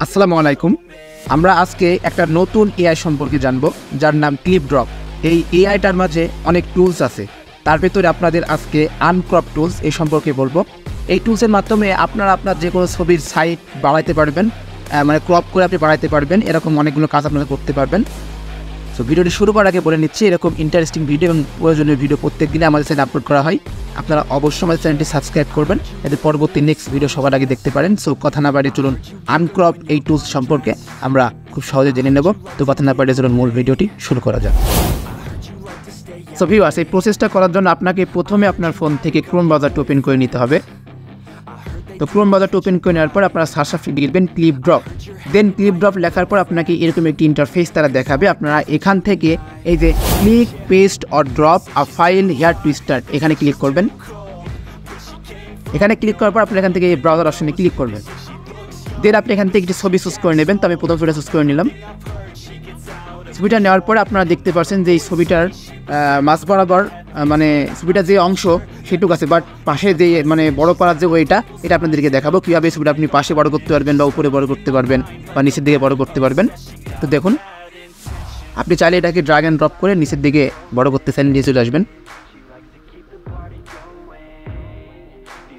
আসসালামু আলাইকুম। আমরা আজকে একটা নতুন এআই সম্পর্কে জানব, যার নাম ClipDrop। এই এআইটার মাঝে অনেক টুলস আছে, তার ভেতরে আপনাদের আজকে আনক্রপ টুলস এই সম্পর্কে বলবো। এই টুলসের মাধ্যমে আপনারা আপনার যে কোনো ছবির সাইজ বাড়াইতে পারবেন, মানে ক্রপ করে আপনি বাড়াইতে পারবেন। এরকম অনেকগুলো কাজ আপনারা করতে পারবেন। সো ভিডিওটি শুরু করার আগে বলে নিচ্ছি, এরকম ইন্টারেস্টিং ভিডিও এবং প্রয়োজনীয় ভিডিও প্রত্যেক দিনে আমাদের চ্যানেলে আপলোড করা হয়। আপনারা অবশ্যই আমাদের চ্যানেলটি সাবস্ক্রাইব করবেন, এতে পরবর্তী নেক্সট ভিডিও সবার আগে দেখতে পারেন। সো কথা না বাড়িয়ে চলুন আনক্রপ এই টুলস সম্পর্কে আমরা খুব সহজে জেনে নেব। তো কথা না বাড়িয়ে চলুন মূল ভিডিওটি শুরু করা যাক। সো ভিউয়ার্স, এই প্রসেসটা করার জন্য আপনাকে প্রথমে আপনার ফোন থেকে ক্রোম ব্রাউজারটি ওপেন করে নিতে হবে। তো ক্রোম ব্রাউজারটি ওপেন করে নেওয়ার পর আপনারা সার্চ অপশনে লিখবেন ClipDrop। দেন ClipDrop লেখার পর আপনাকে এরকম একটি ইন্টারফেস তারা দেখাবে। আপনারা এখান থেকে এই যে click paste or drop a file here to start, এখানে ক্লিক করবেন। এখানে ক্লিক করার পর আপনি এখান থেকে এই ব্রাউজার অপশনে ক্লিক করবেন। দেন আপনি এখান থেকে একটি ছবি চুজ করে নেবেন। তো আমি প্রথম ছবিটা চুজ করে নিলাম। ছবিটা নেওয়ার পরে আপনারা দেখতে পাচ্ছেন যে এই ছবিটার মাঝ বরাবর মানে ছবিটার যে অংশ সেটুকু আছে, বাট পাশে যে মানে বড় করার যে ওইটা, এটা আপনাদেরকে দেখাবো কীভাবে ছবিটা আপনি পাশে বড় করতে পারবেন বা উপরে বড় করতে পারবেন বা নিচের দিকে বড় করতে পারবেন। তো দেখুন, আপনি চাইলে এটাকে ড্র্যাগ অ্যান্ড ড্রপ করে নিচের দিকে বড় করতে চাইলে নিচে চলে আসবেন।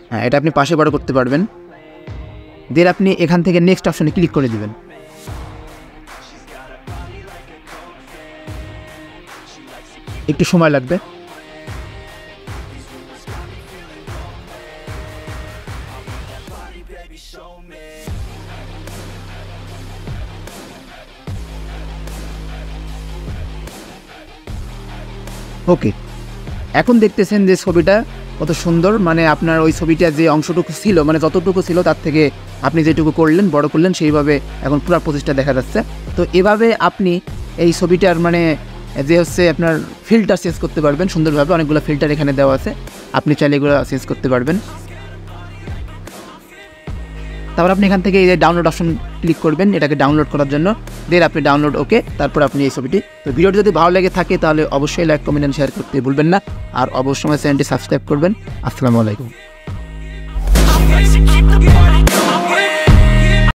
হ্যাঁ, এটা আপনি পাশে বড় করতে পারবেন। দেন আপনি এখান থেকে নেক্সট অপশনে ক্লিক করে দিবেন। একটু সময় লাগবে। ওকে, এখন দেখতেছেন যে ছবিটা কত সুন্দর, মানে আপনার ওই ছবিটা যে অংশটুকু ছিল, মানে যতটুকু ছিল তার থেকে আপনি যেটুকু করলেন বড় করলেন, সেইভাবে এখন পুরো প্রসেসটা দেখা যাচ্ছে। তো এভাবে আপনি এই ছবিটার মানে যে হচ্ছে আপনার ফিল্টার চেঞ্জ করতে পারবেন সুন্দরভাবে। অনেকগুলো ফিল্টার এখানে দেওয়া আছে, আপনি চাইলে এগুলো চেঞ্জ করতে পারবেন। তারপর আপনি এখান থেকে এই যে ডাউনলোড অপশন ক্লিক করবেন এটাকে ডাউনলোড করার জন্য। দেন আপনি ডাউনলোড ওকে, তারপর আপনি এই ছবিটি। তো ভিডিওটি যদি ভালো লেগে থাকে তাহলে অবশ্যই লাইক, কমেন্ট এন্ড শেয়ার করতে ভুলবেন না। আর অবশ্যই চ্যানেলটি সাবস্ক্রাইব করবেন। আসসালামু আলাইকুম।